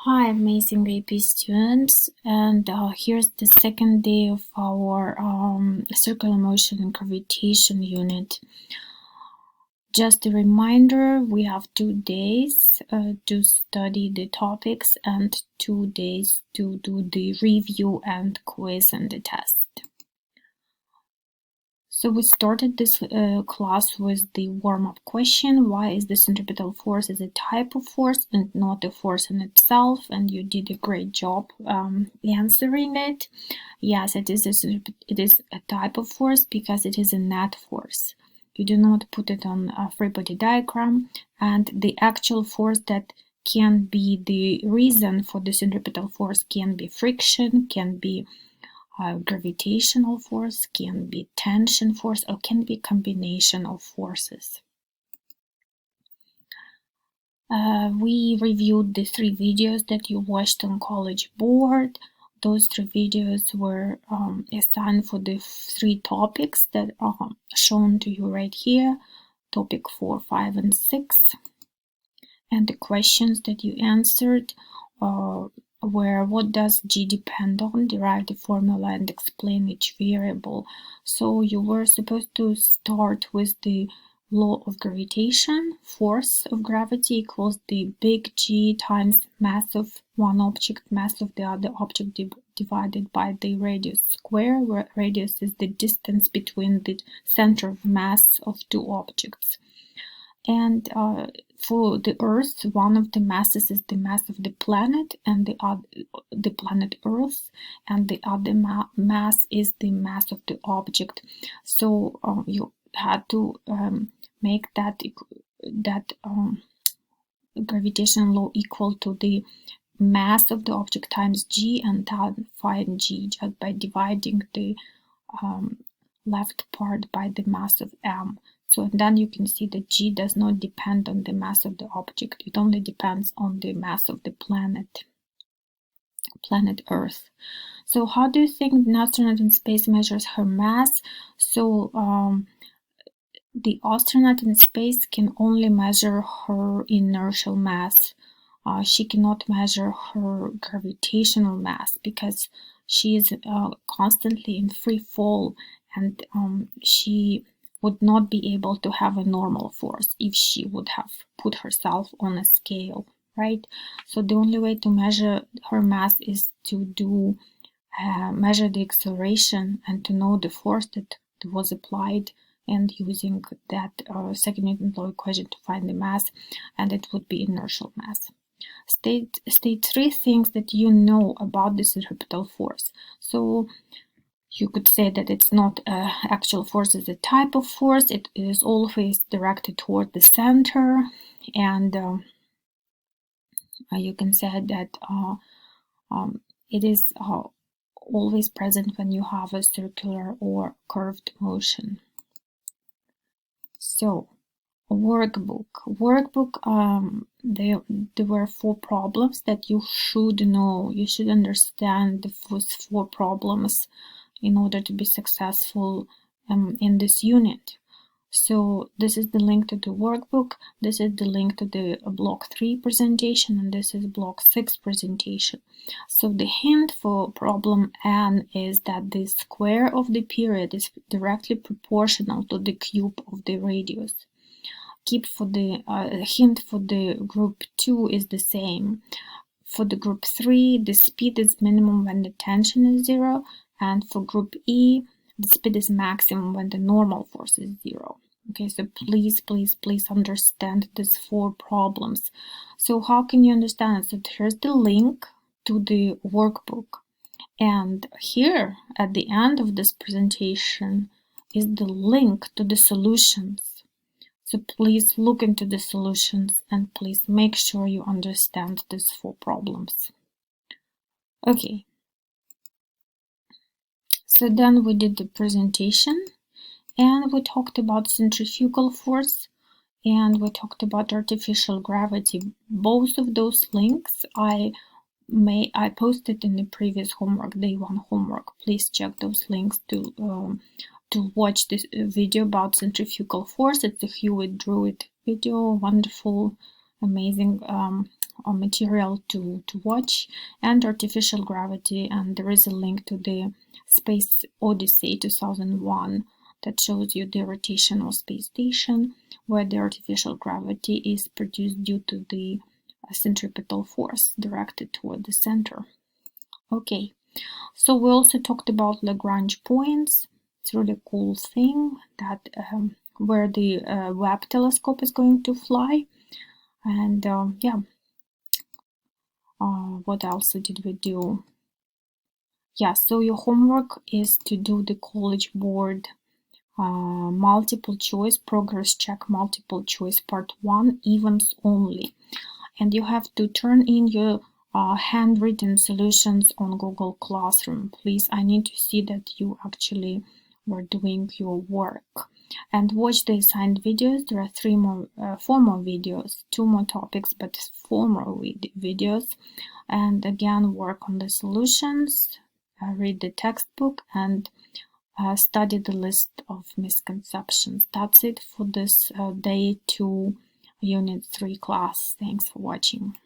Hi, amazing AP students, and here's the second day of our circular motion and gravitation unit. Just a reminder, we have 2 days to study the topics and 2 days to do the review and quiz and the test. So we started this class with the warm-up question: why is the centripetal force is a type of force and not a force in itself? And you did a great job answering it. Yes, it is a type of force because it is a net force. You do not put it on a free body diagram, and the actual force that can be the reason for the centripetal force can be friction, can be gravitational force, can be tension force, or can be combination of forces. We reviewed the 3 videos that you watched on College Board. Those 3 videos were assigned for the 3 topics that are shown to you right here, topic 4, 5, and 6. And the questions that you answered where what does G depend on, derive the formula and explain each variable. So you were supposed to start with the law of gravitation. Force of gravity equals the big G times mass of one object, mass of the other object divided by the radius square, where radius is the distance between the center of mass of 2 objects. And for the Earth, one of the masses is the mass of the planet and the planet Earth, and the other mass is the mass of the object. So you had to make that gravitational law equal to the mass of the object times G, and then find G just by dividing the left part by the mass of M. So then you can see that G does not depend on the mass of the object. It only depends on the mass of the planet Earth. So how do you think an astronaut in space measures her mass? So the astronaut in space can only measure her inertial mass. She cannot measure her gravitational mass because she is constantly in free fall, and she would not be able to have a normal force if she would have put herself on a scale, right? So the only way to measure her mass is to do measure the acceleration and to know the force that was applied, and using that second Newton's law equation to find the mass, and it would be inertial mass. State 3 things that you know about the centripetal force. So you could say that it's not actual force, it's a type of force. It is always directed toward the center, and you can say that it is always present when you have a circular or curved motion. So workbook. There were 4 problems that you should know. You should understand the first 4 problems in order to be successful in this unit. So this is the link to the workbook, this is the link to the block 3 presentation, and this is block 6 presentation. So the hint for problem N is that the square of the period is directly proportional to the cube of the radius. Keep for the hint for the group 2 is the same. For the group 3, the speed is minimum when the tension is 0, and for group E, the speed is maximum when the normal force is 0. Okay, so please understand these 4 problems. So how can you understand? So here's the link to the workbook, and here at the end of this presentation is the link to the solutions. So please look into the solutions and please make sure you understand these 4 problems. Okay. So then we did the presentation, and we talked about centrifugal force, and we talked about artificial gravity. Both of those links I posted in the previous homework, day 1 homework. Please check those links to watch this video about centrifugal force. It's a Hewitt Druitt video, wonderful, amazing material to watch, and artificial gravity, and there is a link to the Space Odyssey 2001 that shows you the rotation of space station, where the artificial gravity is produced due to the centripetal force directed toward the center. Okay, so we also talked about Lagrange points. It's a really cool thing that where the Webb telescope is going to fly. And yeah, what else did we do? Yeah, so your homework is to do the College Board multiple choice, progress check multiple choice part 1, events only. And you have to turn in your handwritten solutions on Google Classroom. Please, I need to see that you actually were doing your work. And watch the assigned videos. There are 4 more videos, 2 more topics, but 4 more videos. And again, work on the solutions, read the textbook, and study the list of misconceptions. That's it for this day 2 Unit 3 class. Thanks for watching.